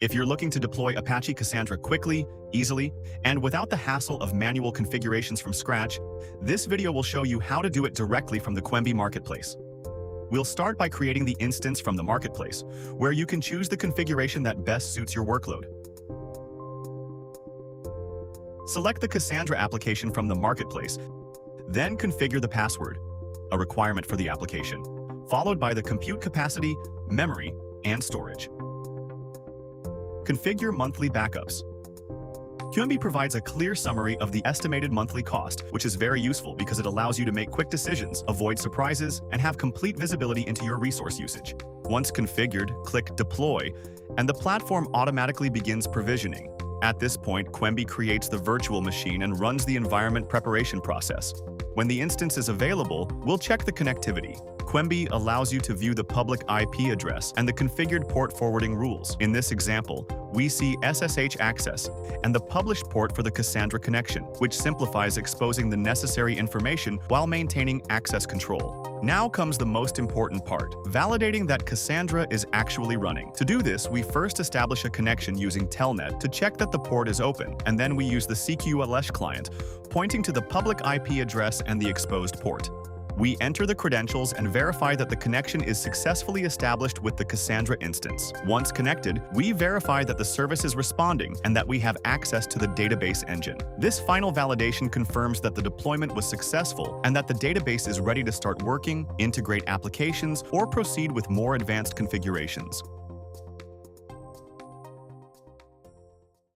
If you're looking to deploy Apache Cassandra quickly, easily, and without the hassle of manual configurations from scratch, this video will show you how to do it directly from the Cuemby Marketplace. We'll start by creating the instance from the Marketplace, where you can choose the configuration that best suits your workload. Select the Cassandra application from the Marketplace, then configure the password, a requirement for the application, followed by the compute capacity, memory, and storage. Configure monthly backups. Cuemby provides a clear summary of the estimated monthly cost, which is very useful because it allows you to make quick decisions, avoid surprises, and have complete visibility into your resource usage. Once configured, click Deploy, and the platform automatically begins provisioning. At this point, Cuemby creates the virtual machine and runs the environment preparation process. When the instance is available, we'll check the connectivity. Cuemby allows you to view the public IP address and the configured port forwarding rules. In this example, we see SSH access and the published port for the Cassandra connection, which simplifies exposing the necessary information while maintaining access control. Now comes the most important part, validating that Cassandra is actually running. To do this, we first establish a connection using Telnet to check that the port is open, and then we use the cqlsh client, pointing to the public IP address and the exposed port. We enter the credentials and verify that the connection is successfully established with the Cassandra instance. Once connected, we verify that the service is responding and that we have access to the database engine. This final validation confirms that the deployment was successful and that the database is ready to start working, integrate applications, or proceed with more advanced configurations.